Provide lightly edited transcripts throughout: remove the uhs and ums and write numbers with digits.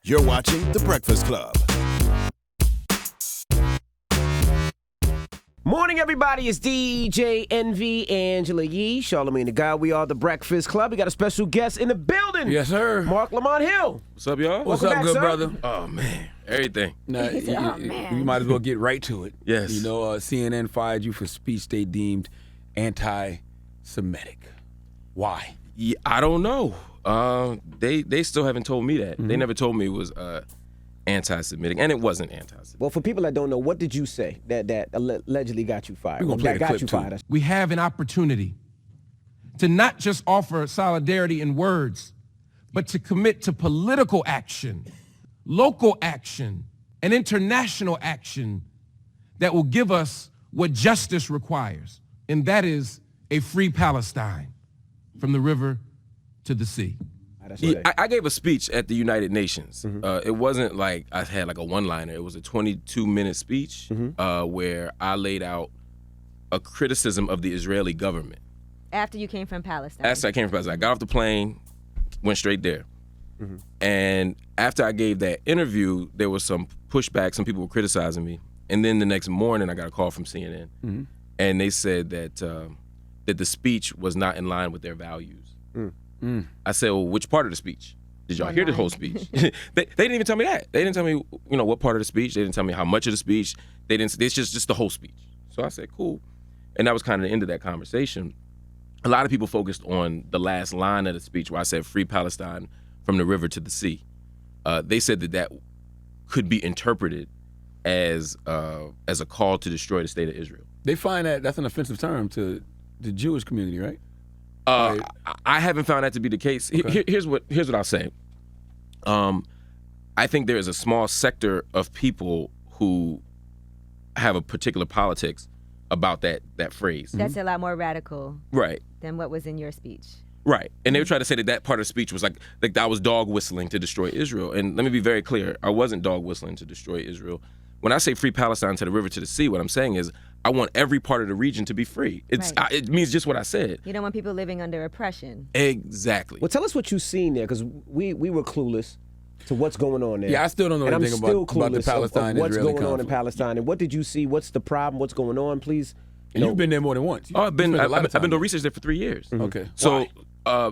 You're watching The Breakfast Club. Morning, everybody. It's DJ Envy, Angela Yee, Charlamagne the Guy. We are The Breakfast Club. We got a special guest in the building. Yes, sir. Marc Lamont Hill. What's up, y'all? What's Welcome up, back, good sir. brother? Oh, man. Everything. Now, you might as well get right to it. Yes. You know, CNN fired you for speech they deemed anti-Semitic. Why? Yeah, I don't know. They still haven't told me that. Mm-hmm. They never told me it was anti-Semitic, and it wasn't anti-Semitic. Well, for people that don't know, what did you say that allegedly got you fired? We're gonna play the clip, too. We have an opportunity to not just offer solidarity in words, but to commit to political action, local action, and international action that will give us what justice requires, and that is a free Palestine from the river to the sea. Yeah, I gave a speech at the United Nations. It wasn't like I had like a one-liner. It was a 22-minute speech where I laid out a criticism of the Israeli government. After you came from Palestine? After I came from Palestine. I got off the plane, went straight there. And after I gave that interview, there was some pushback. Some people were criticizing me. And then the next morning, I got a call from CNN. And they said that the speech was not in line with their values. I said, well, which part of the speech? Did y'all hear the whole speech? They didn't even tell me that. They didn't tell me, what part of the speech. They didn't tell me how much of the speech. It's just the whole speech. So I said, cool. And that was kind of the end of that conversation. A lot of people focused on the last line of the speech where I said, free Palestine from the river to the sea. They said that could be interpreted as a call to destroy the state of Israel. They find that's an offensive term to the Jewish community, right? I haven't found that to be the case. Okay. Here's what I'll say. I think there is a small sector of people who have a particular politics about that phrase. That's a lot more radical Right. than what was in your speech. Right. And they would try to say that part of the speech was like I was dog whistling to destroy Israel. And let me be very clear. I wasn't dog whistling to destroy Israel. When I say free Palestine to the river to the sea, what I'm saying is I want every part of the region to be free. It means just what I said. You don't want people living under oppression. Exactly. Well, tell us what you've seen there, because we were clueless to what's going on there. Yeah, I still don't know and anything I'm still about the clueless Palestine-Israeli of what's going on in conflict. Palestine. And what did you see? What's the problem? What's going on? Please. And you've been there more than once. I've been spent a lot of time doing research there for 3 years. Okay. So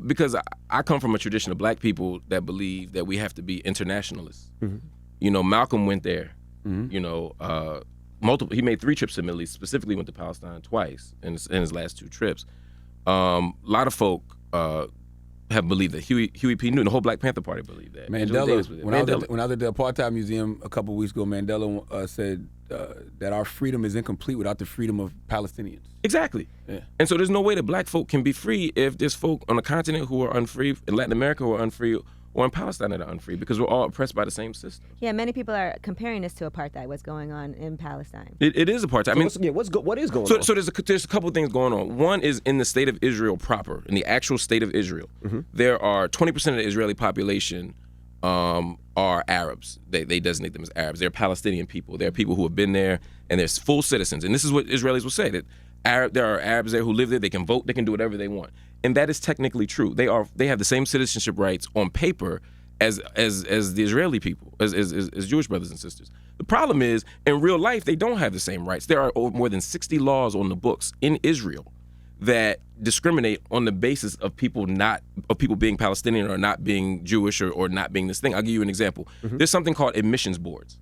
because I come from a tradition of black people that believe that we have to be internationalists. Malcolm went there. He made 3 trips to the Middle East, specifically went to Palestine twice in his last 2 trips. A lot of folk have believed that. Huey P. Newton, the whole Black Panther Party believed that. Mandela, when I was at the Apartheid Museum a couple of weeks ago, Mandela said that our freedom is incomplete without the freedom of Palestinians. Exactly. Yeah. And so there's no way that black folk can be free if there's folk on the continent who are unfree, in Latin America who are unfree, or in Palestine that are unfree, because we're all oppressed by the same system. Yeah, many people are comparing this to apartheid, what's going on in Palestine. It is apartheid. So what is going on? So there's a couple of things going on. One is in the state of Israel proper, in the actual state of Israel. There are 20% of the Israeli population are Arabs. They designate them as Arabs. They're Palestinian people. They're people who have been there, and they're full citizens. And this is what Israelis will say, that there are Arabs there who live there. They can vote. They can do whatever they want. And that is technically true. They have the same citizenship rights on paper as the Israeli people, as Jewish brothers and sisters. The problem is, in real life, they don't have the same rights. There are more than 60 laws on the books in Israel that discriminate on the basis of people being Palestinian or not being Jewish or not being this thing. I'll give you an example. There's something called admissions boards.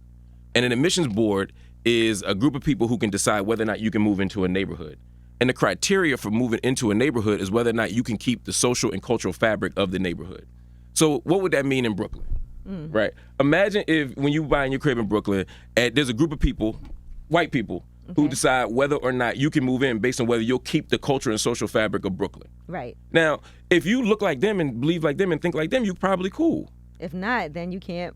And an admissions board is a group of people who can decide whether or not you can move into a neighborhood. And the criteria for moving into a neighborhood is whether or not you can keep the social and cultural fabric of the neighborhood. So what would that mean in Brooklyn? Right? Imagine if when you buy in your crib in Brooklyn, there's a group of people, white people, who decide whether or not you can move in based on whether you'll keep the culture and social fabric of Brooklyn. Right. Now, if you look like them and believe like them and think like them, you're probably cool. If not, then you can't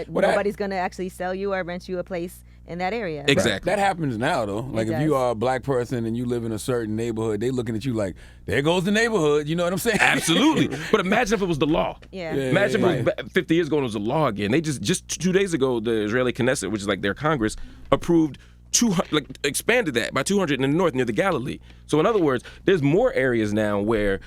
nobody's going to actually sell you or rent you a place in that area. Exactly. That happens now, though. Like, if you are a black person and you live in a certain neighborhood, they looking at you like, there goes the neighborhood. You know what I'm saying? Absolutely. But imagine if it was the law. Yeah. Imagine if it was 50 years ago and it was the law again. They just 2 days ago, the Israeli Knesset, which is like their Congress, approved expanded that by 200 in the north near the Galilee. So in other words, there's more areas now where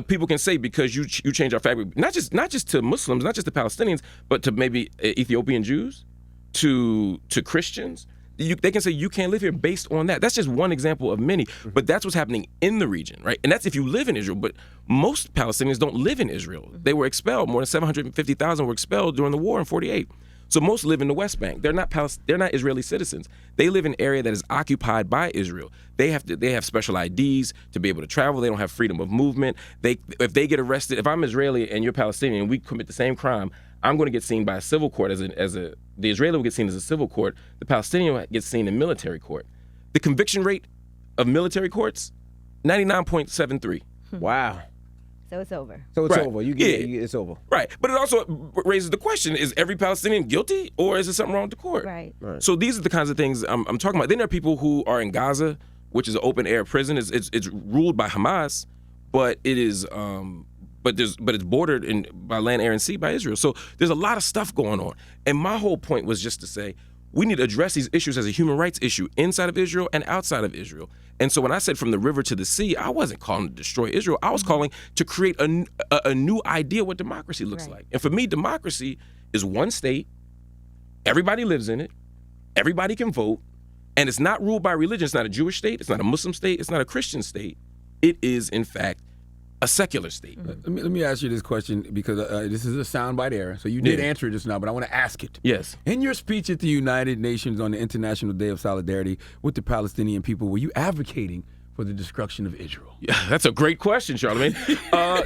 people can say because you change our fabric, not just to Muslims, not just to Palestinians, but to maybe Ethiopian Jews, to Christians. They can say you can't live here based on that. That's just one example of many, but that's what's happening in the region, right? And that's if you live in Israel, but most Palestinians don't live in Israel. They were expelled. More than 750,000 were expelled during the war in 48. So most live in the West Bank. They're not Israeli citizens. They live in an area that is occupied by Israel. They have special IDs to be able to travel. They don't have freedom of movement. If they get arrested, if I'm Israeli and you're Palestinian and we commit the same crime, I'm going to get seen by a civil court the Israeli will get seen as a civil court. The Palestinian gets seen in military court. The conviction rate of military courts, 99.73. Wow. So it's over. So it's Right. over. It's over. Right. But it also raises the question, is every Palestinian guilty or is there something wrong with the court? Right. So these are the kinds of things I'm talking about. Then there are people who are in Gaza, which is an open air prison. It's ruled by Hamas, but it is but it's bordered by land, air, and sea by Israel. So there's a lot of stuff going on. And my whole point was just to say we need to address these issues as a human rights issue inside of Israel and outside of Israel. And so when I said from the river to the sea, I wasn't calling to destroy Israel. I was calling to create a new idea what democracy looks like. And for me, democracy is one state, everybody lives in it, everybody can vote, and it's not ruled by religion. It's not a Jewish state, it's not a Muslim state, it's not a Christian state. It is, in fact, a secular state. Let me ask you this question because this is a soundbite error. So you did answer it just now, but I want to ask it. Yes. In your speech at the United Nations on the International Day of Solidarity with the Palestinian people, were you advocating for the destruction of Israel? Yeah, that's a great question, Charlamagne.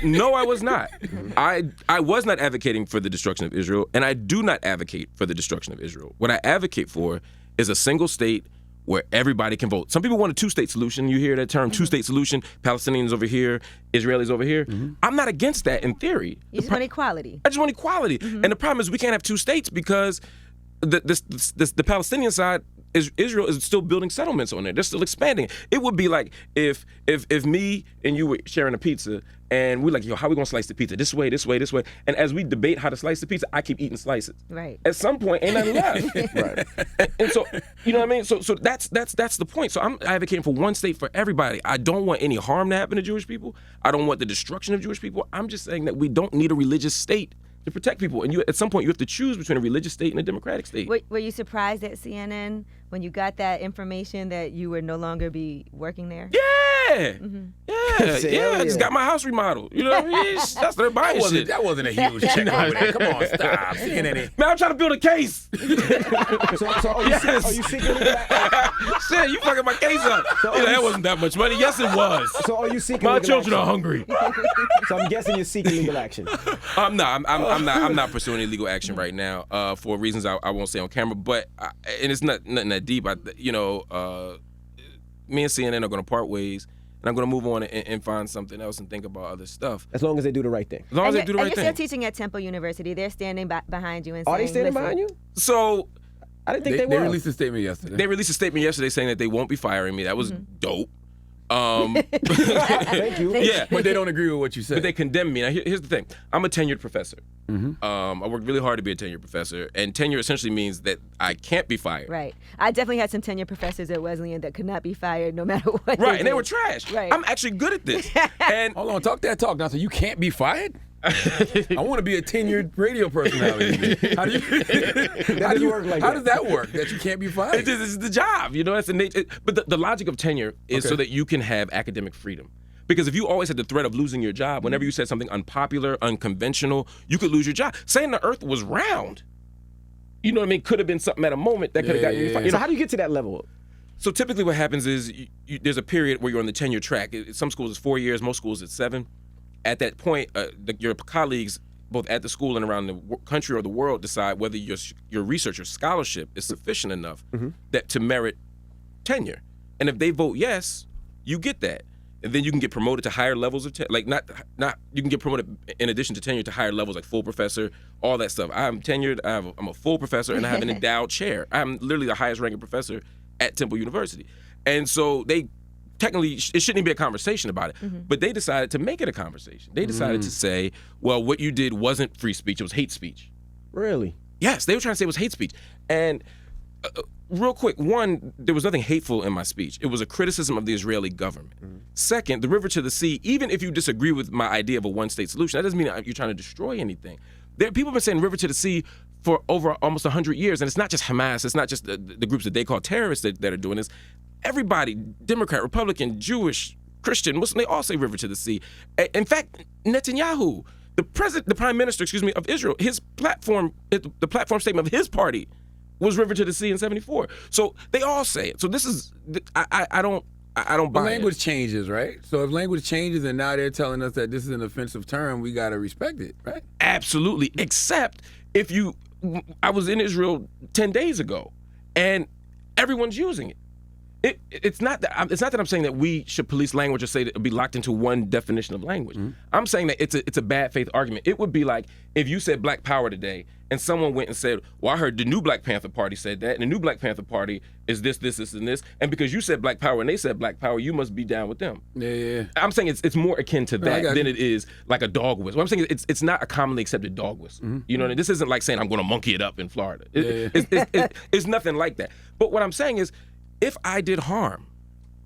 No, I was not. I was not advocating for the destruction of Israel, and I do not advocate for the destruction of Israel. What I advocate for is a single state where everybody can vote. Some people want a two-state solution. You hear that term, two-state solution, Palestinians over here, Israelis over here. I'm not against that in theory. You just want equality. I just want equality. And the problem is we can't have two states because the Palestinian side, Israel is still building settlements on there. They're still expanding. It would be like if me and you were sharing a pizza and we're like, yo, how are we gonna slice the pizza? This way, this way, this way. And as we debate how to slice the pizza, I keep eating slices. Right. At some point, ain't nothing left. Right. And so, you know what I mean? So that's the point. So I'm advocating for one state for everybody. I don't want any harm to happen to Jewish people. I don't want the destruction of Jewish people. I'm just saying that we don't need a religious state to protect people. And at some point, you have to choose between a religious state and a democratic state. Were you surprised at CNN when you got that information that you would no longer be working there? Yeah. I just got my house remodeled. You know what I mean? I started buying shit. That wasn't a huge check over there. Come on, stop. CNN. Man, I'm trying to build a case. So are you seeking legal action? Shit, you fucking my case up. That wasn't that much money. Yes, it was. So are you seeking My legal children action? are hungry. So I'm guessing you're seeking legal action. I'm not pursuing any legal action right now for reasons I won't say on camera. But and it's nothing that deep. Me and CNN are going to part ways, and I'm going to move on and find something else and think about other stuff. As long as they do the right thing. As long as they do the right you're thing. still teaching at Temple University. They're standing behind you and saying, Are they standing listen, behind you? So I didn't think they They were. released a statement yesterday. they released a statement yesterday saying that they won't be firing me. That was dope. Thank you. Yeah. But they don't agree with what you said. But they condemn me. Now, here's the thing. I'm a tenured professor. I worked really hard to be a tenured professor. And tenure essentially means that I can't be fired. Right. I definitely had some tenure professors at Wesleyan that could not be fired no matter what. Right, and they did. were trash. Right. I'm actually good at this. And Hold on, talk that talk now. So you can't be fired? I want to be a tenured radio personality. How do you work like How that. does that work? That you can't be fired? it's the job, you know. That's the nature. But the logic of tenure is so that you can have academic freedom. Because if you always had the threat of losing your job, whenever you said something unpopular, unconventional, you could lose your job. Saying the Earth was round, you know what I mean, could have been something at a moment that could have gotten you fired. You So know? how do you get to that level? So typically what happens is there's a period where you're on the tenure track. Some schools it's 4 years, most schools it's 7. At that point, your colleagues, both at the school and around the country or the world, decide whether your research or scholarship is sufficient enough that to merit tenure. And if they vote yes, you get that. And then you can get promoted to higher levels of not you can get promoted in addition to tenure to higher levels like full professor, all that stuff. I'm tenured, I'm a full professor, and I have an endowed chair. I'm literally the highest ranking professor at Temple University. And so they technically, it shouldn't even be a conversation about it, but they decided to make it a conversation. They decided to say, well, what you did wasn't free speech, it was hate speech. Really? Yes, they were trying to say it was hate speech. And real quick, one, there was nothing hateful in my speech. It was a criticism of the Israeli government. Second, the river to the sea, even if you disagree with my idea of a one-state solution, that doesn't mean you're trying to destroy anything. People have been saying river to the sea for over almost 100 years, and it's not just Hamas, it's not just the groups that they call terrorists that are doing this. Everybody, Democrat, Republican, Jewish, Christian, Muslim, they all say river to the sea. In fact, Netanyahu, the prime minister, of Israel, his platform, the platform statement of his party was river to the sea in 74. So they all say it. So this is, I don't buy language it. changes, right? So if language changes and now they're telling us that this is an offensive term, we got to respect it, right? Absolutely. Except I was in Israel 10 days ago, and everyone's using it. It's not that I'm saying that we should police language or say that be locked into one definition of language. I'm saying that it's a bad faith argument. It would be like if you said Black Power today and someone went and said, well, I heard the new Black Panther Party said that, and the new Black Panther Party is this, and this, and because you said Black Power and they said Black Power, you must be down with them. Yeah. I'm saying it's more akin to that than it is like a dog whistle. What I'm saying it's not a commonly accepted dog whistle. You know what I mean? This isn't like saying I'm going to monkey it up in Florida. It's nothing like that. But what I'm saying is, if I did harm,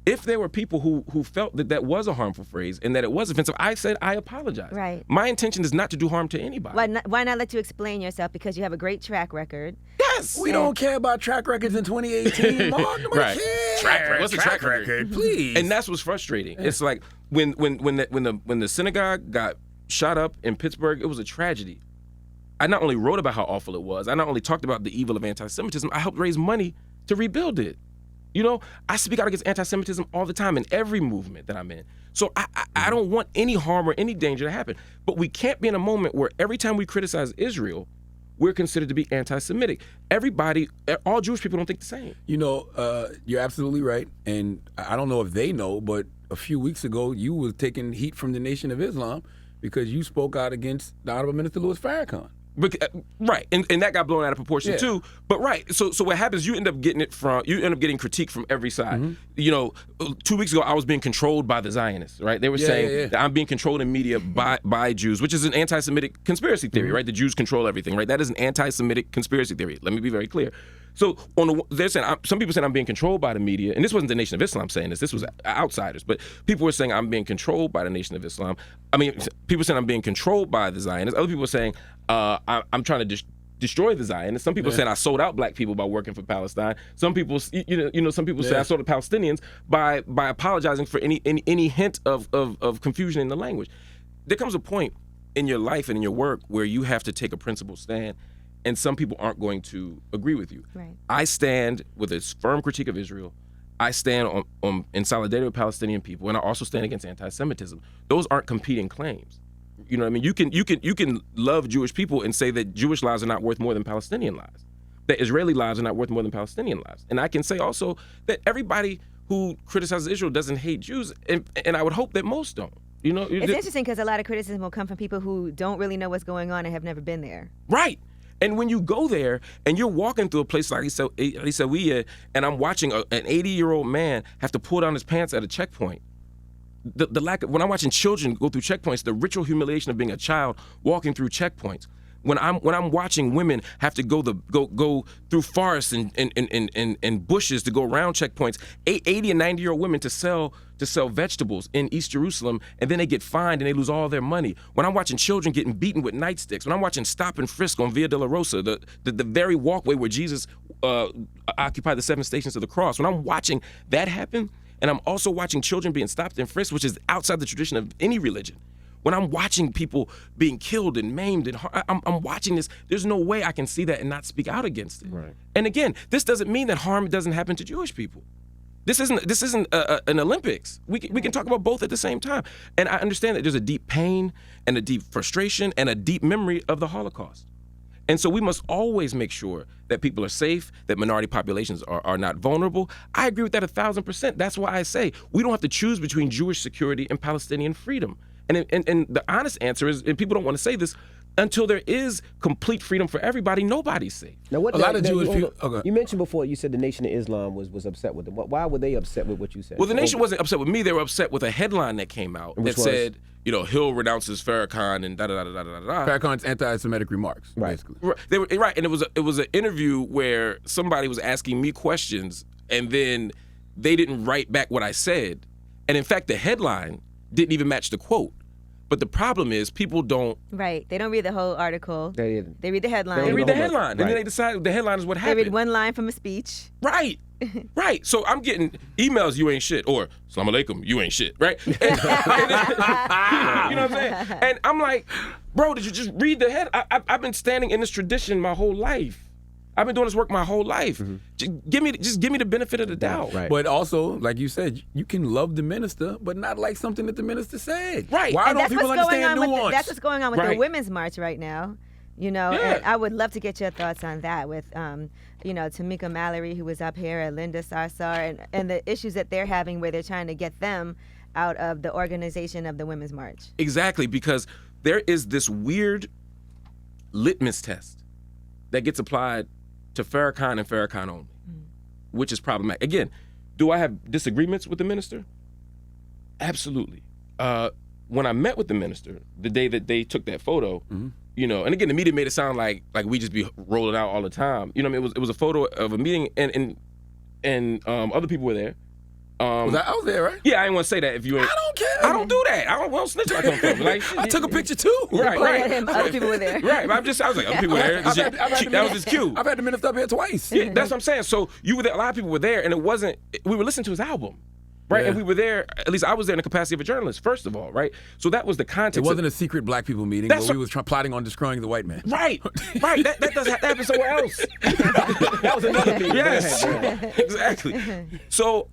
if there were people who felt that was a harmful phrase and that it was offensive, I said I apologize. Right. My intention is not to do harm to anybody. Why not let you explain yourself? Because you have a great track record. Yes. We don't care about track records in 2018, Mark. Nobody Right. cares. Track record. What's the track record? Please. And that's what's frustrating. It's like when the synagogue got shot up in Pittsburgh, it was a tragedy. I not only wrote about how awful it was, I not only talked about the evil of anti-Semitism, I helped raise money to rebuild it. You know, I speak out against anti-Semitism all the time in every movement that I'm in. So I don't want any harm or any danger to happen. But we can't be in a moment where every time we criticize Israel, we're considered to be anti-Semitic. Everybody, all Jewish people don't think the same. You know, you're absolutely right. And I don't know if they know, but a few weeks ago, you was taking heat from the Nation of Islam because you spoke out against the Honorable Minister Louis Farrakhan. Right, and that got blown out of proportion too. But right, so what happens? You end up getting critique from every side. You know, 2 weeks ago I was being controlled by the Zionists. Right, they were saying that I'm being controlled in media by Jews, which is an anti-Semitic conspiracy theory. Right, the Jews control everything. Right, that is an anti-Semitic conspiracy theory. Let me be very clear. So they're saying some people saying I'm being controlled by the media, and this wasn't the Nation of Islam saying this. This was outsiders, but people were saying I'm being controlled by the Nation of Islam. I mean, people saying I'm being controlled by the Zionists. Other people were saying I'm trying to destroy the Zionists. Some people saying I sold out Black people by working for Palestine. Some people, some people say I sold the Palestinians by apologizing for any hint of confusion in the language. There comes a point in your life and in your work where you have to take a principled stand. And some people aren't going to agree with you. Right. I stand with a firm critique of Israel. I stand in solidarity with Palestinian people, and I also stand against anti-Semitism. Those aren't competing claims. You know what I mean? You can love Jewish people and say that Jewish lives are not worth more than Palestinian lives, that Israeli lives are not worth more than Palestinian lives. And I can say also that everybody who criticizes Israel doesn't hate Jews, and I would hope that most don't. You know, it's interesting because a lot of criticism will come from people who don't really know what's going on and have never been there. Right. And when you go there and you're walking through a place like Isawiya, and I'm watching an 80-year-old man have to pull down his pants at a checkpoint, the lack of, when I'm watching children go through checkpoints, the ritual humiliation of being a child walking through checkpoints, when I'm watching women have to go through forests and bushes to go around checkpoints, 80 and 90-year-old women to sell vegetables in East Jerusalem, and then they get fined and they lose all their money. When I'm watching children getting beaten with nightsticks, when I'm watching stop and frisk on Via Dolorosa, the very walkway where Jesus occupied the 7 stations of the cross, when I'm watching that happen, and I'm also watching children being stopped and frisked, which is outside the tradition of any religion. When I'm watching people being killed and maimed, and I'm watching this, there's no way I can see that and not speak out against it. Right. And again, this doesn't mean that harm doesn't happen to Jewish people. This isn't an Olympics. We can talk about both at the same time. And I understand that there's a deep pain and a deep frustration and a deep memory of the Holocaust. And so we must always make sure that people are safe, that minority populations are not vulnerable. I agree with that 1,000%. That's why I say we don't have to choose between Jewish security and Palestinian freedom. And the honest answer is, and people don't want to say this, until there is complete freedom for everybody, nobody's safe. Now, what A lot of Jewish people. Okay. You mentioned before, you said the Nation of Islam was upset with them. Why were they upset with what you said? Well, the Nation wasn't upset with me. They were upset with a headline that came out that said, Hill renounces Farrakhan and da-da-da-da-da-da. Farrakhan's anti-Semitic remarks, basically. Right, and it was an interview where somebody was asking me questions, and then they didn't write back what I said. And in fact, the headline didn't even match the quote. But the problem is people don't... Right. They don't read the whole article. They read the headline. They read the headline. And then they decide the headline is what happened. They read one line from a speech. Right. Right. So I'm getting emails, you ain't shit, or Assalamu alaikum, you ain't shit, right? And, you know what I'm saying? And I'm like, bro, did you just read the head? I've been standing in this tradition my whole life. I've been doing this work my whole life. Just give me the benefit of the doubt. Right. But also, like you said, you can love the minister, but not like something that the minister said. Right. Why And don't people understand nuance? That's what's going on with the Women's March right now. Yeah. And I would love to get your thoughts on that with, Tamika Mallory, who was up here, and Linda Sarsour, and the issues that they're having where they're trying to get them out of the organization of the Women's March. Exactly, because there is this weird litmus test that gets applied to Farrakhan and Farrakhan only, which is problematic. Again, do I have disagreements with the minister? Absolutely. When I met with the minister, the day that they took that photo, and again, the media made it sound like we just be rolling out all the time. You know what I mean? It was a photo of a meeting, and other people were there. I was there, right? Yeah, I didn't want to say that if you ain't. I don't care. I don't do that. I don't snitch like I'm from. Like, I took a picture too. Right. Other people were there. Right, but I was like, other people were there. That was his cue. I've had the minister up here twice. Yeah, that's what I'm saying. So you were there. A lot of people were there, and we were listening to his album, right? Yeah. And we were there. At least I was there in the capacity of a journalist, first of all, right? So that was the context. It wasn't a secret black people meeting where we was plotting on destroying the white man. Right. That happen somewhere else. That was another meeting. Yes, exactly. So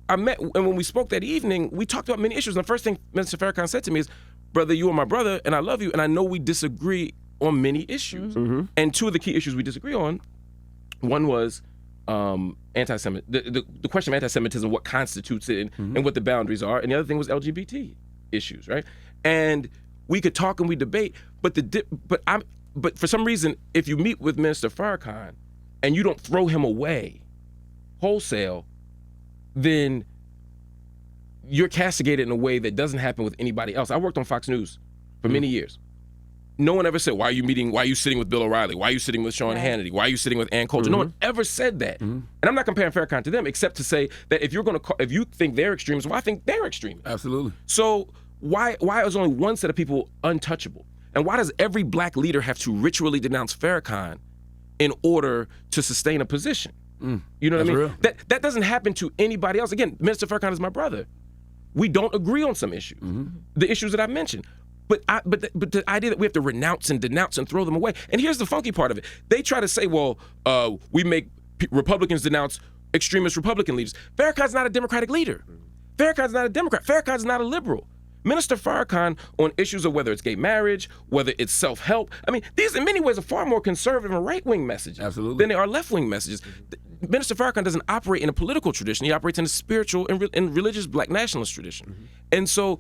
I met, and when we spoke that evening, we talked about many issues. And the first thing Mr. Farrakhan said to me is, brother, you are my brother, and I love you, and I know we disagree on many issues. And two of the key issues we disagree on, one was anti-Semitism, the question of anti-Semitism, what constitutes it, and what the boundaries are, and the other thing was LGBT issues, right? And we could talk and we debate, but for some reason, if you meet with Minister Farrakhan and you don't throw him away wholesale, then you're castigated in a way that doesn't happen with anybody else. I worked on Fox News for many years. No one ever said, why are you sitting with Bill O'Reilly? Why are you sitting with Sean Hannity? Why are you sitting with Ann Coulter? No one ever said that. And I'm not comparing Farrakhan to them, except to say that if you think they're extremists, well, I think they're extremists. Absolutely. So why is only one set of people untouchable? And why does every black leader have to ritually denounce Farrakhan in order to sustain a position? You know what I mean? Real. That doesn't happen to anybody else. Again, Minister Farrakhan is my brother. We don't agree on some issues, the issues that I mentioned. But the idea that we have to renounce and denounce and throw them away. And here's the funky part of it. They try to say, well, we make Republicans denounce extremist Republican leaders. Farrakhan's not a Democratic leader. Farrakhan's not a Democrat. Farrakhan's not a liberal. Minister Farrakhan on issues of whether it's gay marriage, whether it's self-help. I mean, these in many ways are far more conservative and right-wing messages than they are left-wing messages. Minister Farrakhan doesn't operate in a political tradition. He operates in a spiritual and religious black nationalist tradition. And so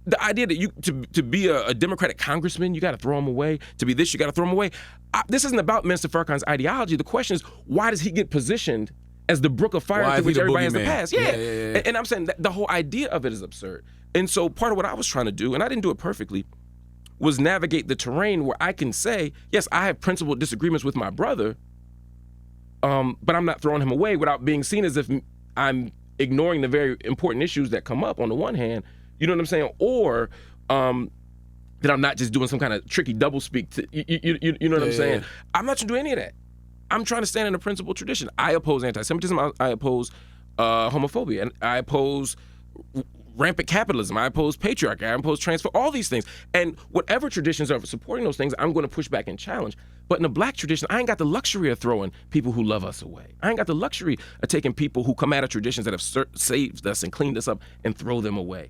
the idea that to be a Democratic congressman, you got to throw him away. To be this, you got to throw him away. This isn't about Minister Farrakhan's ideology. The question is, why does he get positioned as the brook of fire through which everybody has to pass? Yeah. And I'm saying that the whole idea of it is absurd. And so part of what I was trying to do, and I didn't do it perfectly, was navigate the terrain where I can say, yes, I have principled disagreements with my brother, but I'm not throwing him away without being seen as if I'm ignoring the very important issues that come up on the one hand, you know what I'm saying? Or that I'm not just doing some kind of tricky doublespeak. You know what I'm saying? I'm not trying to do any of that. I'm trying to stand in a principled tradition. I oppose anti-Semitism. I oppose homophobia. And I oppose rampant capitalism. I oppose patriarchy. I oppose transfer, all these things. And whatever traditions are supporting those things, I'm going to push back and challenge. But in the black tradition, I ain't got the luxury of throwing people who love us away. I ain't got the luxury of taking people who come out of traditions that have saved us and cleaned us up and throw them away.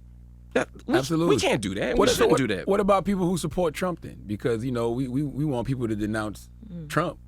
Absolutely. We can't do that. We shouldn't do that. What about people who support Trump then? Because, we want people to denounce Trump.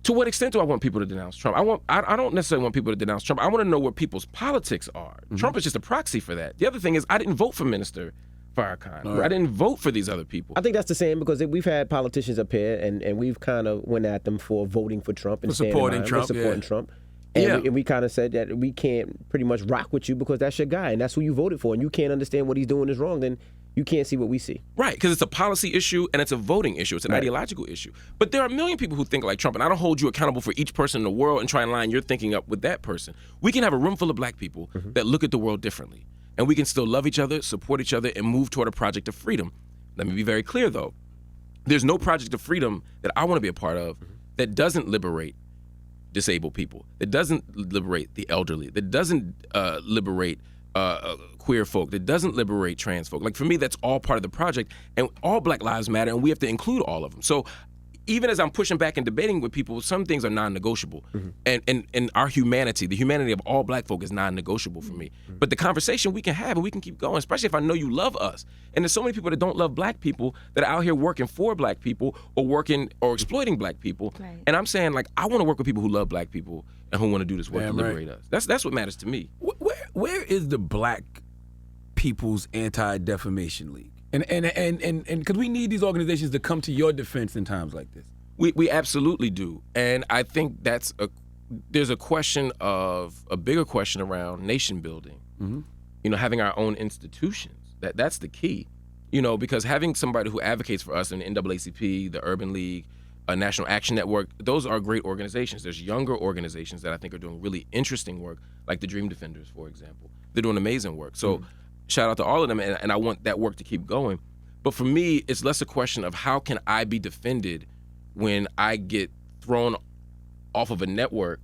To what extent do I want people to denounce Trump? I don't necessarily want people to denounce Trump. I want to know where people's politics are. Trump is just a proxy for that. The other thing is I didn't vote for Minister Farrakhan. Right. I didn't vote for these other people. I think that's the same because we've had politicians up here and we've kind of went at them for voting for Trump and For supporting Trump, supporting yeah. Trump. And Yeah. we kind of said that we can't pretty much rock with you because that's your guy and that's who you voted for, and you can't understand what he's doing is wrong, then you can't see what we see. Right, because it's a policy issue and it's a voting issue. It's an ideological issue. But there are a million people who think like Trump, and I don't hold you accountable for each person in the world and try and line your thinking up with that person. We can have a room full of black people that look at the world differently, and we can still love each other, support each other, and move toward a project of freedom. Let me be very clear, though. There's no project of freedom that I want to be a part of that doesn't liberate disabled people, that doesn't liberate the elderly, that doesn't liberate queer folk, that doesn't liberate trans folk. Like, for me, that's all part of the project, and all Black lives matter, and we have to include all of them. So even as I'm pushing back and debating with people, some things are non-negotiable. And our humanity, the humanity of all Black folk is non-negotiable for me. But the conversation we can have and we can keep going, especially if I know you love us. And there's so many people that don't love Black people that are out here working for Black people or working or exploiting Black people. Right. And I'm saying, like, I want to work with people who love Black people and who want to do this work to Damn liberate us. That's what matters to me. Where is the Black People's Anti-Defamation League? And because we need these organizations to come to your defense in times like this. We absolutely do. And I think there's a question of a bigger question around nation building. You know, having our own institutions. That's the key. You know, because having somebody who advocates for us in the NAACP, the Urban League, a National Action Network, those are great organizations. There's younger organizations that I think are doing really interesting work, like the Dream Defenders, for example. They're doing amazing work. So shout out to all of them, and I want that work to keep going. But for me, it's less a question of how can I be defended when I get thrown off of a network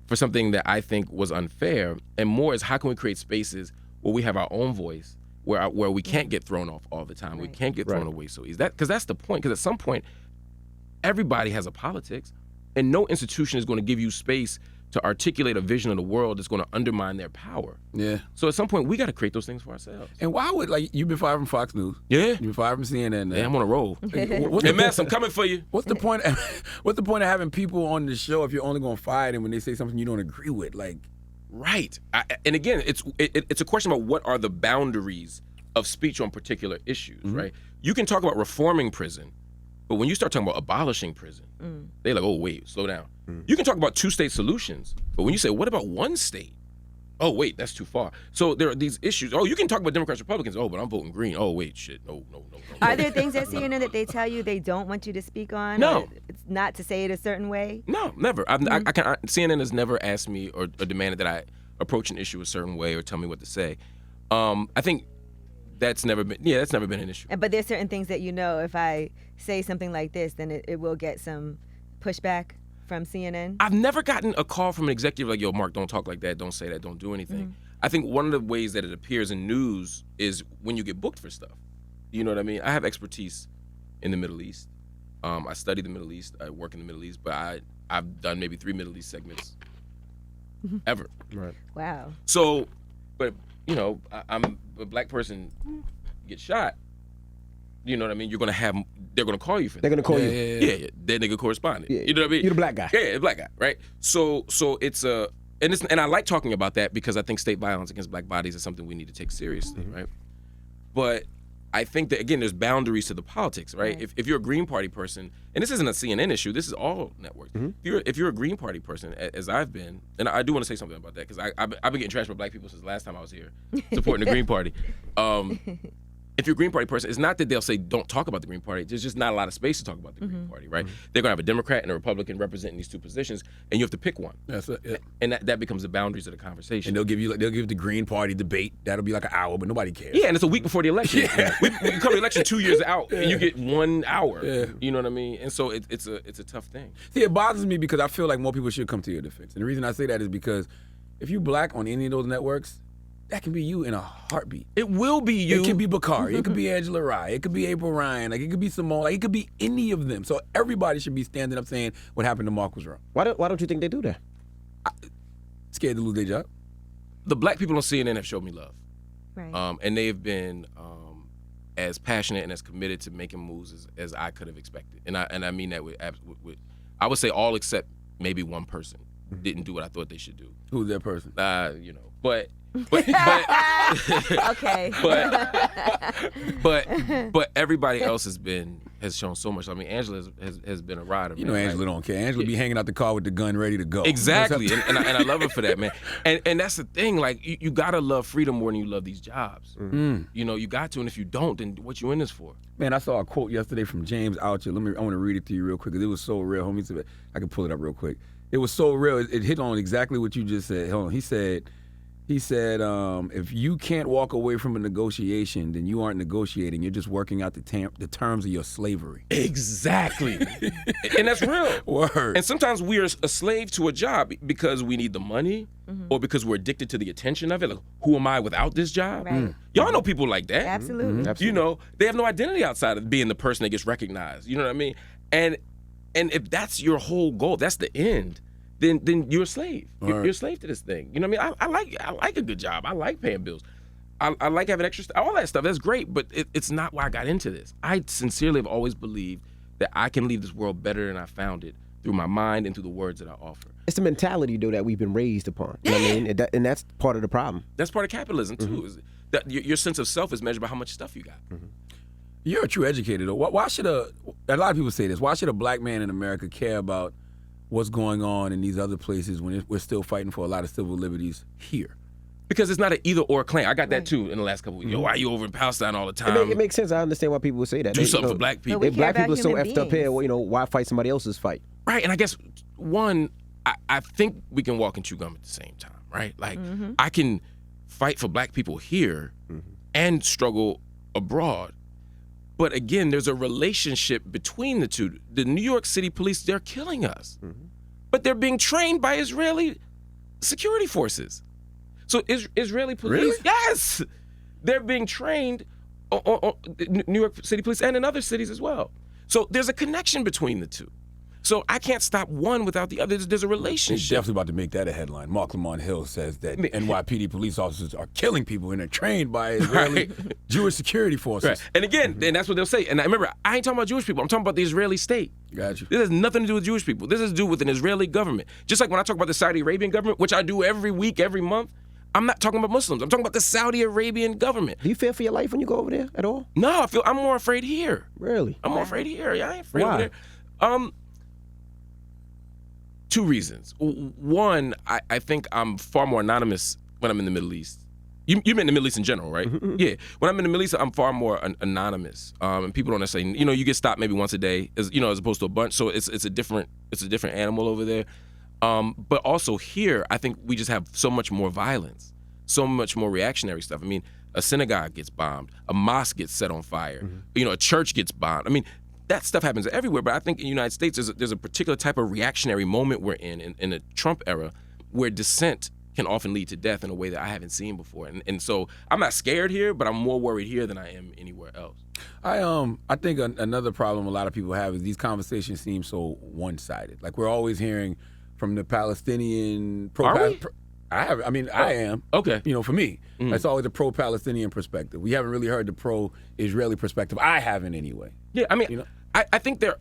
for something that I think was unfair, and more is how can we create spaces where we have our own voice, where we can't get thrown off all the time. We can't get thrown away so easy. Because that's the point. Because at some point, everybody has a politics, and no institution is going to give you space to articulate a vision of the world that's going to undermine their power. Yeah. So at some point, we got to create those things for ourselves. And why would, like, you've been fired from Fox News. Yeah. You've been fired from CNN. Yeah, I'm on a roll. What's Hey, the Max, I'm coming for you. What's the point? What's the point of having people on the show if you're only going to fire them when they say something you don't agree with? Like, Right. And again, it's a question about what are the boundaries of speech on particular issues, right? You can talk about reforming prison, but when you start talking about abolishing prison, they're like, oh, wait, slow down. You can talk about two-state solutions, but when you say, what about one state? Oh, wait, that's too far. So there are these issues. Oh, you can talk about Democrats, Republicans. Oh, but I'm voting green. Oh, wait, shit. No. Are there things at CNN that they tell you they don't want you to speak on? No. Or it's not to say it a certain way? No, never. CNN has never asked me or demanded that I approach an issue a certain way or tell me what to say. I think that's never been an issue. But there's certain things that you know if I say something like this, then it will get some pushback from CNN? I've never gotten a call from an executive like, yo, Marc, don't talk like that, don't say that, don't do anything. I think one of the ways that it appears in news is when you get booked for stuff. You know what I mean? I have expertise in the Middle East. I study the Middle East. I work in the Middle East, but I've done maybe 3 Middle East segments ever. Right. Wow. So, but, you know, I'm a black person get shot. You know what I mean? They're going to call you for that. They're going to call you. Yeah, that nigga correspondent. Yeah. You know what I mean? You're the black guy. Yeah, the black guy, right? So it's and I like talking about that because I think state violence against black bodies is something we need to take seriously, right? But I think that, again, there's boundaries to the politics, right? If you're a Green Party person, and this isn't a CNN issue, this is all networks. If you're a Green Party person, as I've been, and I do want to say something about that because I've been getting trashed by black people since the last time I was here supporting the Green Party. If you're a Green Party person, it's not that they'll say don't talk about the Green Party. There's just not a lot of space to talk about the Green Party, right? They're gonna have a Democrat and a Republican representing these two positions, and you have to pick one. that's it. Yeah. And that becomes the boundaries of the conversation. And they'll give the Green Party debate. That'll be like an hour, but nobody cares. Yeah, and it's a week before the election. We come to the election 2 years out, and you get 1 hour. Yeah. You know what I mean? And so it's a tough thing. See, it bothers me because I feel like more people should come to your defense. And the reason I say that is because if you black on any of those networks, that can be you in a heartbeat. It will be you. It could be Bakari. It could be Angela Rye. It could be April Ryan. Like, it could be Simone. Like, it could be any of them. So everybody should be standing up saying what happened to Marc was wrong. Why don't you think they do that? Scared to lose their job. The black people on CNN have showed me love. Right. And they have been as passionate and as committed to making moves as I could have expected. And I mean that with I would say all except maybe one person. didn't do what I thought they should do. Who's that person? You know, but Okay. but everybody else has shown so much. I mean, Angela has been a rider. You man. know Angela don't care. Angela be hanging out the car with the gun ready to go. Exactly, and I love her for that, man. And that's the thing. Like you gotta love freedom more than you love these jobs. You know, you got to, and if you don't, then what you in this for? Man, I saw a quote yesterday from James Altucher. I want to read it to you real quick because it was so real. Homie, I can pull it up real quick. It was so real. It hit on exactly what you just said. Hold on. He said, if you can't walk away from a negotiation, then you aren't negotiating. You're just working out the terms of your slavery. Exactly. And that's real. Word. And sometimes we are a slave to a job because we need the money or because we're addicted to the attention of it. Like, who am I without this job? Right. Y'all know people like that. Absolutely. You know, they have no identity outside of being the person that gets recognized. You know what I mean? And if that's your whole goal, that's the end, then you're a slave. You're a slave to this thing. You know what I mean? I like a good job. I like paying bills. I like having extra all that stuff. That's great, but it's not why I got into this. I sincerely have always believed that I can leave this world better than I found it through my mind and through the words that I offer. It's the mentality, though, that we've been raised upon. You know what I mean? And that's part of the problem. That's part of capitalism, too. Is that your sense of self is measured by how much stuff you got. You're a true educator, though. Why should a lot of people say this, why should a black man in America care about what's going on in these other places when we're still fighting for a lot of civil liberties here? Because it's not an either-or claim. I got that, too, in the last couple of weeks. Yo, why are you over in Palestine all the time? It makes sense. I understand why people would say that. Do something for black people. we If black care people are about so human effed up here, beings. you know, why fight somebody else's fight? Right, and I guess, one, I think we can walk and chew gum at the same time, right? Like, I can fight for black people here and struggle abroad. But again, there's a relationship between the two. The New York City police, they're killing us. But they're being trained by Israeli security forces. So Israeli police, Really? yes, they're being trained on New York City police and in other cities as well. So there's a connection between the two. So I can't stop one without the other. There's a He's relationship. definitely about to make that a headline. Marc Lamont Hill says that NYPD police officers are killing people and they're trained by Israeli Jewish security forces. Right. And again, and that's what they'll say. And I remember, I ain't talking about Jewish people. I'm talking about the Israeli state. Got you. This has nothing to do with Jewish people. This has to do with an Israeli government. Just like when I talk about the Saudi Arabian government, which I do every week, every month, I'm not talking about Muslims. I'm talking about the Saudi Arabian government. Do you fear for your life when you go over there at all? No, I'm more afraid here. Really? I'm more afraid here. Yeah, I ain't afraid Why? over there. Two reasons. One, I think I'm far more anonymous when I'm in the Middle East. You meant the Middle East in general, right? Yeah. When I'm in the Middle East, I'm far more anonymous, and people don't necessarily, you get stopped maybe once a day, as opposed to a bunch. So it's a different animal over there. But also here, I think we just have so much more violence, so much more reactionary stuff. I mean, a synagogue gets bombed, a mosque gets set on fire, a church gets bombed. I mean, that stuff happens everywhere, but I think in the United States there's a particular type of reactionary moment we're in the Trump era, where dissent can often lead to death in a way that I haven't seen before. And so I'm not scared here, but I'm more worried here than I am anywhere else. I think another problem a lot of people have is these conversations seem so one-sided. Like we're always hearing from the Palestinian I am. Okay. For me, that's always a pro-Palestinian perspective. We haven't really heard the pro-Israeli perspective. I haven't anyway. Yeah, I mean, I think there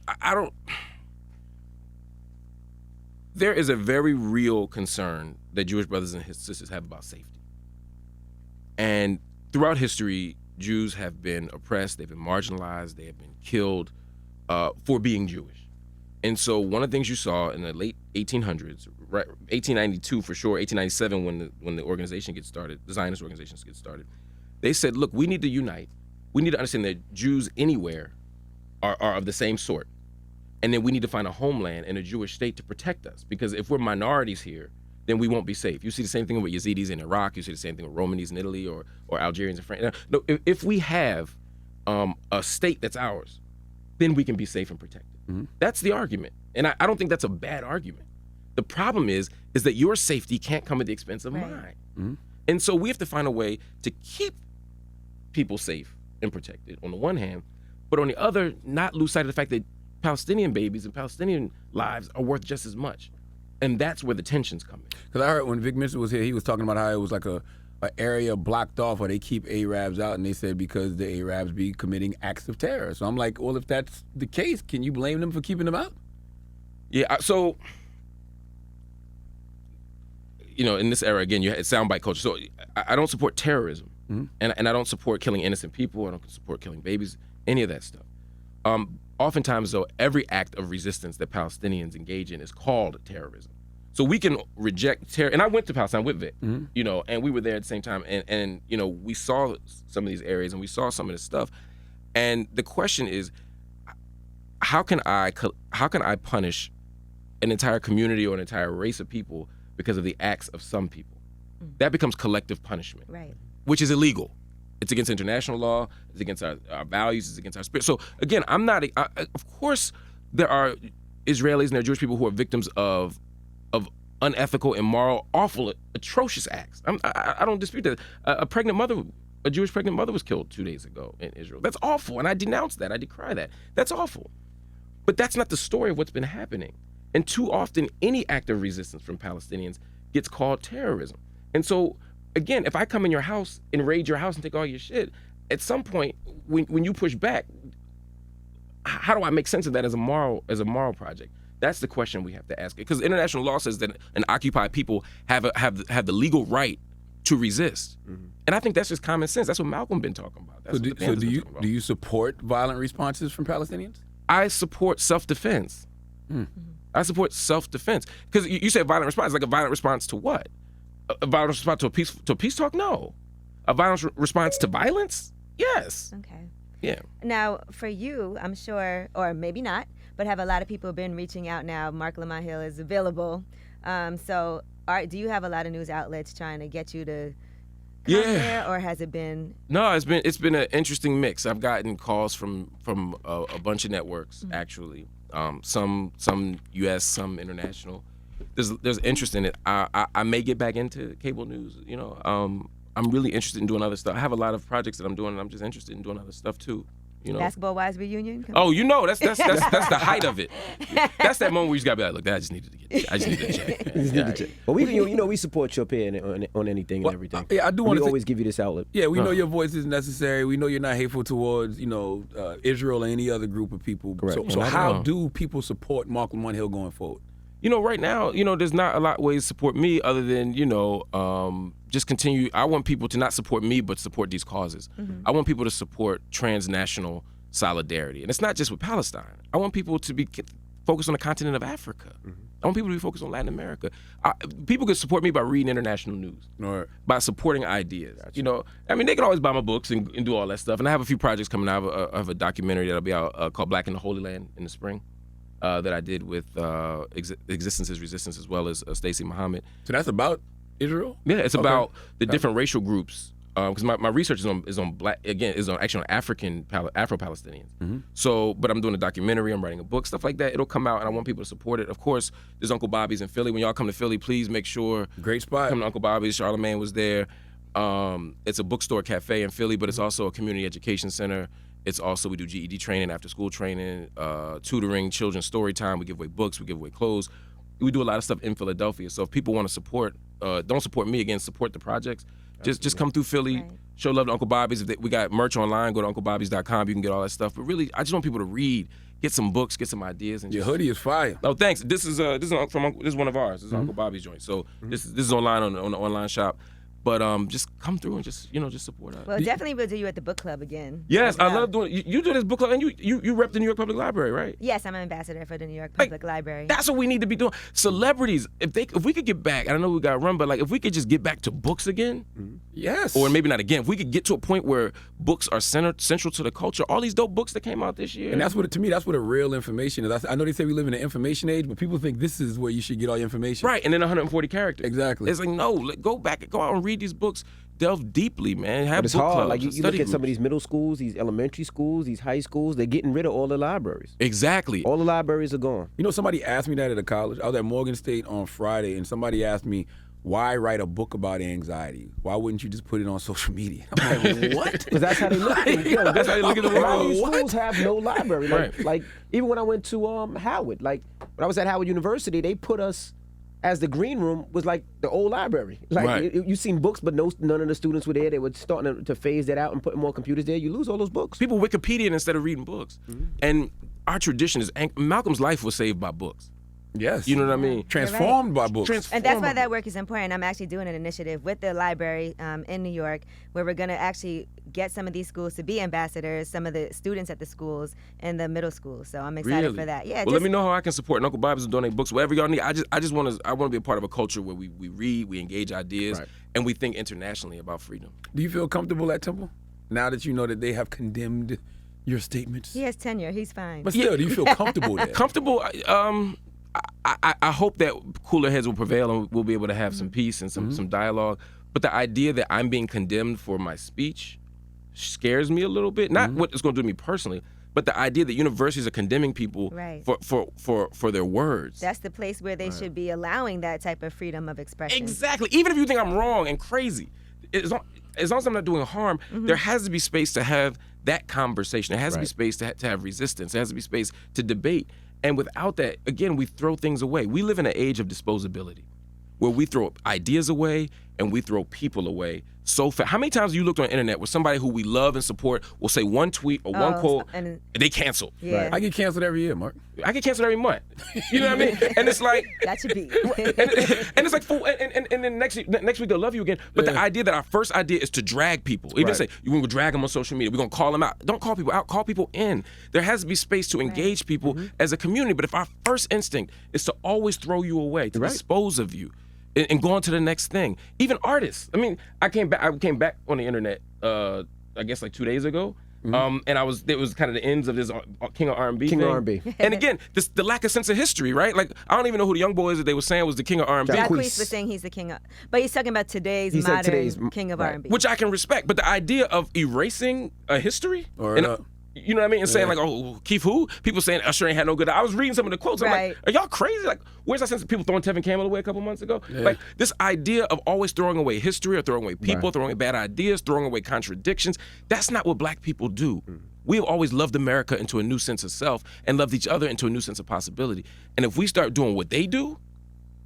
is a very real concern that Jewish brothers and sisters have about safety. And throughout history, Jews have been oppressed, they've been marginalized, they have been killed for being Jewish. And so one of the things you saw in the late 1800s, right, 1892 for sure, 1897 when the organization gets started, the Zionist organizations get started, they said, look, we need to unite. We need to understand that Jews anywhere are of the same sort. And then we need to find a homeland and a Jewish state to protect us. Because if we're minorities here, then we won't be safe. You see the same thing with Yazidis in Iraq. You see the same thing with Romanis in Italy or Algerians in France. No, if we have a state that's ours, then we can be safe and protected. That's the argument. And I don't think that's a bad argument. The problem is that your safety can't come at the expense of mine. And so we have to find a way to keep people safe and protected on the one hand, but on the other, not lose sight of the fact that Palestinian babies and Palestinian lives are worth just as much. And that's where the tensions come in. Because I heard when Vic Mitchell was here, he was talking about how it was like a area blocked off where they keep Arabs out, and they said because the Arabs be committing acts of terror. So I'm like, well, if that's the case, can you blame them for keeping them out? Yeah, so in this era again, it's soundbite culture. So I don't support terrorism, and I don't support killing innocent people. I don't support killing babies, any of that stuff. Oftentimes, though, every act of resistance that Palestinians engage in is called terrorism. So we can reject terror. And I went to Palestine with Vic, and we were there at the same time. And we saw some of these areas and we saw some of this stuff. And the question is, how can I punish an entire community or an entire race of people because of the acts of some people? That becomes collective punishment, Right. which is illegal. It's against international law. It's against our values. It's against our spirit. So again, I'm not. Of course, there are Israelis and there are Jewish people who are victims of unethical, immoral, awful, atrocious acts. I don't dispute that. A Jewish pregnant mother was killed 2 days ago in Israel. That's awful, and I denounce that. I decry that. That's awful. But that's not the story of what's been happening. And too often, any act of resistance from Palestinians gets called terrorism. And so, again, if I come in your house and raid your house and take all your shit, at some point, when you push back, how do I make sense of that as a moral project? That's the question we have to ask. Because international law says that an occupied people have the legal right to resist. And I think that's just common sense. That's what Malcolm been talking about. That's Do you support violent responses from Palestinians? I support self-defense. I support self-defense. Because you say violent response, like a violent response to what? A violent response to a peace talk? No. A violent response to violence? Yes. Okay. Yeah. Now, for you, I'm sure, or maybe not, but have a lot of people been reaching out now? Marc Lamont Hill is available. So, do you have a lot of news outlets trying to get you to come there, or has it been? No, it's been an interesting mix. I've gotten calls from a bunch of networks actually. Some U.S., some international. There's interest in it. I may get back into cable news. I'm really interested in doing other stuff. I have a lot of projects that I'm doing, and I'm just interested in doing other stuff too. Basketball Wives reunion. Oh, that's the height of it. That's that moment where you just gotta be like, look, I just needed to check. But we support your opinion on anything and everything. Yeah, I do want to always give you this outlet. Yeah, we know your voice is necessary. We know you're not hateful towards Israel or any other group of people. Correct. So how do people support Marc Lamont Hill going forward? Right now, there's not a lot of ways to support me other than, just continue. I want people to not support me, but support these causes. I want people to support transnational solidarity. And it's not just with Palestine. I want people to be focused on the continent of Africa. I want people to be focused on Latin America. People can support me by reading international news, by supporting ideas. Gotcha. They can always buy my books and do all that stuff. And I have a few projects coming out. I have a documentary that'll be out called Black in the Holy Land in the spring. That I did with Existence is Resistance, as well as Stacey Muhammad. So that's about Israel? Yeah, it's about the different racial groups. Because my research is on black, again, actually on Afro-Palestinians. So, but I'm doing a documentary, I'm writing a book, stuff like that. It'll come out, and I want people to support it. Of course, there's Uncle Bobby's in Philly. When y'all come to Philly, please make sure. Great spot. Come to Uncle Bobby's. Charlamagne was there. It's a bookstore cafe in Philly, but it's also a community education center. It's also, we do GED training, after school training, tutoring, children's story time. We give away books, we give away clothes. We do a lot of stuff in Philadelphia. So if people want to support, don't support me, again, support the projects. Just come through Philly, show love to Uncle Bobby's. We got merch online, go to UncleBobby's.com, you can get all that stuff. But really, I just want people to read, get some books, get some ideas. And your hoodie is fire. Oh, thanks. This is one of ours. This is Uncle Bobby's joint. So this is online on the online shop. But just come through and just support us. Well, definitely we'll do you at the book club again. Yes, I love doing. You do this book club, and you rep the New York Public Library, right? Yes, I'm an ambassador for the New York Public Library. That's what we need to be doing. Celebrities, if we could get back, I don't know we got to run, but if we could just get back to books again, yes, or maybe not again. If we could get to a point where books are central to the culture, all these dope books that came out this year, and that's what a real information is. I know they say we live in an information age, but people think this is where you should get all your information. Right, and then 140 characters. Exactly. It's like no, go out and read these books. Delve deeply, man. Have it's book hard. clubs, like you look at groups. some of these middle schools, these elementary schools, these high schools. They're getting rid of all the libraries. Exactly. All the libraries are gone. Somebody asked me that at a college. I was at Morgan State on Friday, and somebody asked me, why write a book about anxiety? Why wouldn't you just put it on social media? I'm like, what? Because that's how they look. That's how they look at the A lot of world. these schools have no library. Right. Like even when I went to Howard, when I was at Howard University, they put us as the green room was like the old library. You seen books, but none of the students were there. They were starting to phase that out and put more computers there. You lose all those books. People Wikipedia instead of reading books. And our tradition is, Malcolm's life was saved by books. Yes. You know what I mean? Transformed by books. And that's why that work is important. I'm actually doing an initiative with the library in New York where we're going to actually get some of these schools to be ambassadors, some of the students at the schools and the middle schools. So I'm excited for that. Yeah. Well, let me know how I can support. And Uncle Bob's will donate books, whatever y'all need. I just want to be a part of a culture where we read, we engage ideas, and we think internationally about freedom. Do you feel comfortable at Temple now that you know that they have condemned your statements? He has tenure. He's fine. But still, do you feel comfortable there? Comfortable. I hope that cooler heads will prevail and we'll be able to have some peace and some dialogue. But the idea that I'm being condemned for my speech scares me a little bit. Not what it's going to do to me personally, but the idea that universities are condemning people for their words. That's the place where they should be allowing that type of freedom of expression. Exactly. Even if you think I'm wrong and crazy, as long as I'm not doing harm, there has to be space to have that conversation. There has to be space to have resistance. There has to be space to debate. And without that, again, we throw things away. We live in an age of disposability where we throw ideas away and we throw people away so fast. How many times have you looked on the internet where somebody who we love and support will say one tweet or one quote and they cancel? Yeah. I get canceled every year, Mark. I get canceled every month. You know what I mean? And it's like that should be. and it's like, and then next week they'll love you again. But the idea that our first idea is to drag people, even say you're gonna drag them on social media, we're gonna call them out. Don't call people out, call people in. There has to be space to engage people as a community. But if our first instinct is to always throw you away, to dispose of you, and go on to the next thing. Even artists. I mean, I came back on the internet, I guess like 2 days ago. And it was kind of the ends of this King of R&B King thing. of R&B. And again, the lack of sense of history, right? Like, I don't even know who the young boys that they were saying was the King of R&B. Jacquees was saying he's the king of, but he's talking about today's modern king of R&B. Which I can respect, but the idea of erasing a history, you know what I mean? And saying like, oh, Keith who? People saying Usher ain't had no good. I was reading some of the quotes. I'm like, are y'all crazy? Like, where's that sense of people throwing Tevin Campbell away a couple months ago? Like, this idea of always throwing away history or throwing away people, throwing away bad ideas, throwing away contradictions, that's not what black people do. We have always loved America into a new sense of self and loved each other into a new sense of possibility. And if we start doing what they do,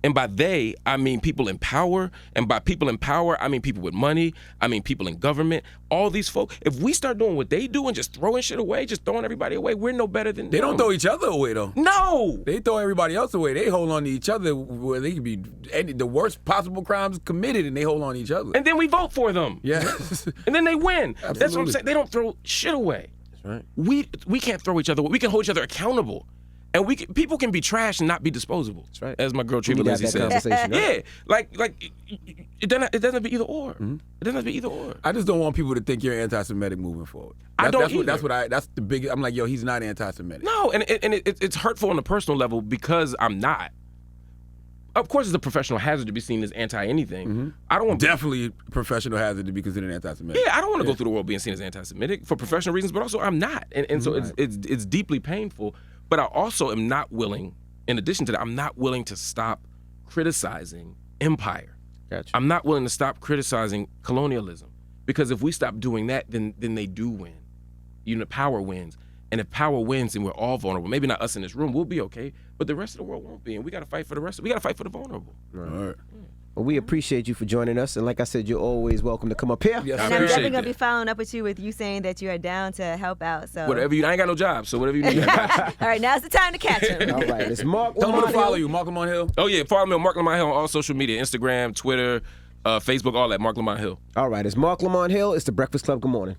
and by they, I mean people in power. And by people in power, I mean people with money. I mean people in government. All these folks. If we start doing what they do and just throwing shit away, just throwing everybody away, we're no better than them. They don't throw each other away, though. No! They throw everybody else away. They hold on to each other where they could be the worst possible crimes committed, and they hold on to each other. And then we vote for them. Yes. And then they win. Absolutely. That's what I'm saying. They don't throw shit away. That's right. We can't throw each other away. We can hold each other accountable. And people can be trash and not be disposable. That's right. As my girl Treva Lindsay says. Yeah, like it doesn't be either or. It doesn't have to be either or. I just don't want people to think you're anti-Semitic moving forward. That's the big. I'm like, yo, he's not anti-Semitic. No, and it's hurtful on a personal level because I'm not. Of course, it's a professional hazard to be seen as anti-anything. I don't want definitely a professional hazard to be considered anti-Semitic. Yeah, I don't want to go through the world being seen as anti-Semitic for professional reasons, but also I'm not, and so it's deeply painful. But I also am not willing, in addition to that, I'm not willing to stop criticizing empire. Gotcha. I'm not willing to stop criticizing colonialism. Because if we stop doing that, then they do win. You know, power wins. And if power wins, then we're all vulnerable. Maybe not us in this room, we'll be okay, but the rest of the world won't be. And we got to fight for the rest. We got to fight for the vulnerable. All right. Well, we appreciate you for joining us, and like I said, you're always welcome to come up here. Yes, and I'm definitely gonna be following up with you saying that you are down to help out. So whatever I ain't got no job, so whatever you need. All right, now's the time to catch him. All right, it's Marc Tell them Lamont to follow Hill. you, Marc Lamont Hill. Oh yeah, follow me on Marc Lamont Hill on all social media, Instagram, Twitter, Facebook, all that. Marc Lamont Hill. All right, it's Marc Lamont Hill. It's the Breakfast Club. Good morning.